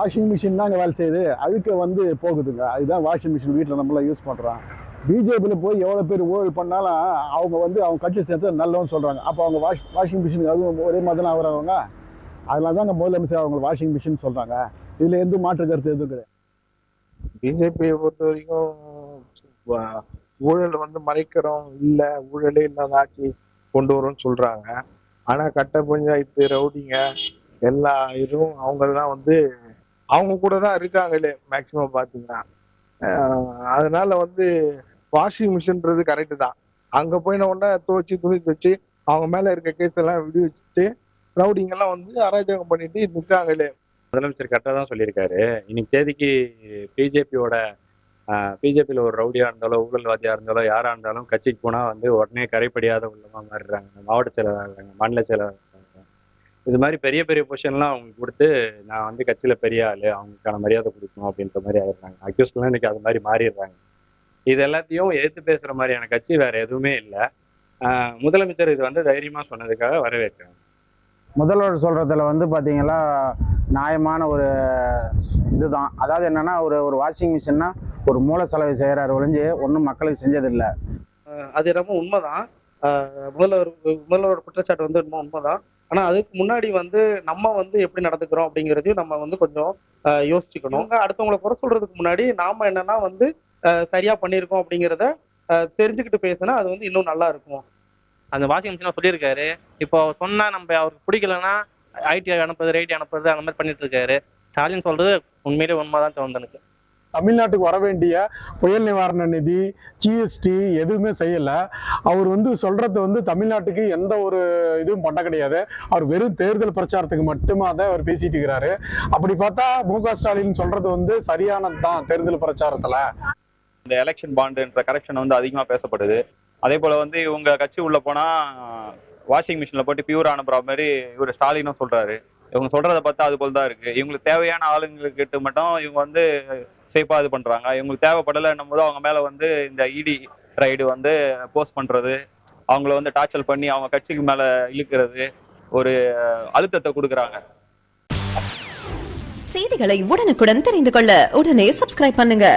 Washing machine தாங்க வேலை செய்யுது, அதுக்கு வந்து போகுதுங்க. அதுதான் வாஷிங் மிஷின் வீட்டில் நம்மளாம் யூஸ் பண்ணுறோம். பிஜேபியில் போய் எவ்வளோ பேர் ஊழல் பண்ணாலும் அவங்க வந்து அவங்க கட்சி சேர்த்து நல்லவன்னு சொல்கிறாங்க. அப்போ அவங்க வாஷிங் மிஷின் அதுவும் ஒரே மாதிரி தான் ஆகிறவங்க. அதனால தான் அங்கே முதலமைச்சர் அவங்க வாஷிங் மிஷின் சொல்கிறாங்க. இதில் எந்த மாற்று கருத்து எதுவும் கிடையாது. பிஜேபியை பொறுத்த வரைக்கும் ஊழல் வந்து மறைக்கிறோம் இல்ல, ஊழலே இல்லாத ஆட்சி கொண்டு வரும்னு சொல்றாங்க. ஆனா கட்ட பஞ்சாயத்து ரவுடிங்க எல்லா இதுவும் அவங்க தான் வந்து அவங்க கூட தான் இருக்காங்களே மேக்சிமம் பாத்தீங்கன்னா. அதனால வந்து வாஷிங் மிஷின்றது கரெக்டு தான். அங்க போயின உடனே துவச்சி துணி துவச்சு அவங்க மேல இருக்க கேஸ் எல்லாம் விடுவிச்சுட்டு ரவுடிங்க எல்லாம் வந்து அராஜகம் பண்ணிட்டு நிற்காங்களே. முதலமைச்சர் கரெக்டாக தான் சொல்லியிருக்காரு. இன்னைக்கு தேதிக்கு பிஜேபியோட பிஜேபியில் ஒரு ரவுடியா இருந்தாலும் ஊழல்வாதியா இருந்தாலும் யாரா இருந்தாலும் கட்சிக்கு போனா வந்து உடனே கரைப்படியாத உள்ளமா மாறிடுறாங்க. மாவட்ட செயலாளர், மாநில செயலாளர், இது மாதிரி பெரிய பெரிய பொசிஷன்லாம் அவங்களுக்கு கொடுத்து நான் வந்து கட்சியில பெரிய ஆளு, அவங்களுக்கான மரியாதை கொடுக்கணும் அப்படின்ற மாதிரி ஆயிடுறாங்க. அக்யூஸ்ட்லாம் இன்னைக்கு அது மாதிரி மாறிடுறாங்க. இது எல்லாத்தையும் எதிர்த்து பேசுற மாதிரியான கட்சி வேற எதுவுமே இல்லை. முதலமைச்சர் இது வந்து தைரியமா சொன்னதுக்காக வரவேற்கிறேன். முதல்வர் சொல்றதுல வந்து பாத்தீங்கன்னா நியாயமான ஒரு இதுதான். அதாவது என்னன்னா ஒரு வாஷிங் மிஷின்னா ஒரு மூல செலவு செய்யறாரு ஒழிஞ்சு ஒன்றும் மக்களுக்கு செஞ்சதில்லை. அது ரொம்ப உண்மைதான். முதல்வர் குற்றச்சாட்டு வந்து ரொம்ப உண்மைதான். ஆனா அதுக்கு முன்னாடி வந்து நம்ம வந்து எப்படி நடந்துக்கிறோம் அப்படிங்கிறதையும் நம்ம வந்து கொஞ்சம் யோசிச்சுக்கணும். அடுத்தவங்களை குறை சொல்றதுக்கு முன்னாடி நாம என்னன்னா வந்து சரியா பண்ணியிருக்கோம் அப்படிங்கிறத தெரிஞ்சுக்கிட்டு பேசினா அது வந்து இன்னும் நல்லா இருக்கும். அந்த வாஷிங் மிஷின் சொல்லியிருக்காரு. இப்போ சொன்னா நம்ம அவருக்கு பிடிக்கலன்னா ஐடி அனுப்புறது, ரைடி அனுப்புறது, அந்த மாதிரி பண்ணிட்டு இருக்காரு. ஸ்டாலின் சொல்றது உண்மையிலே உண்மைதான் தோணுது எனக்கு. தமிழ்நாட்டுக்கு வர வேண்டிய புயல் நிவாரண நிதி, ஜிஎஸ்டி எதுவுமே செய்யலை. அவர் வந்து சொல்றது வந்து தமிழ்நாட்டுக்கு எந்த ஒரு இதுவும் பண்ண கிடையாது. அவர் வெறும் தேர்தல் பிரச்சாரத்துக்கு மட்டுமே தான் அவர் பேசிட்டு இருக்கிறாரு. அப்படி பார்த்தா மு.க. ஸ்டாலின் சொல்றது வந்து சரியானது தான். தேர்தல் பிரச்சாரத்துல இந்த எலெக்ஷன் பாண்டுன்ற கரெக்ஷன் வந்து அதிகமாக பேசப்படுது. அதே போல வந்து இவங்க கட்சி உள்ள போனா வாஷிங் மிஷின்ல போட்டு பியூர் அனுப்புற மாதிரி இவர் ஸ்டாலினும் சொல்றாரு. இவங்க சொல்றதை பார்த்தா அது போல் தான் இருக்கு. இவங்களுக்கு தேவையான ஆளுங்களுக்கு மட்டும் இவங்க வந்து சேஃபா இது பண்றாங்க. இவங்களுக்கு தேவைப்படலைன்னும் போது அவங்க மேல வந்து இந்த இடி ரைடு வந்து போஸ்ட் பண்றது, அவங்கள வந்து டார்ச்சர் பண்ணி அவங்க கட்சிக்கு மேல இழுக்கிறது, ஒரு அழுத்தத்தை கொடுக்குறாங்க. செய்திகளை உடனுக்குடன் தெரிந்து கொள்ள உடனே சப்ஸ்கிரைப் பண்ணுங்க.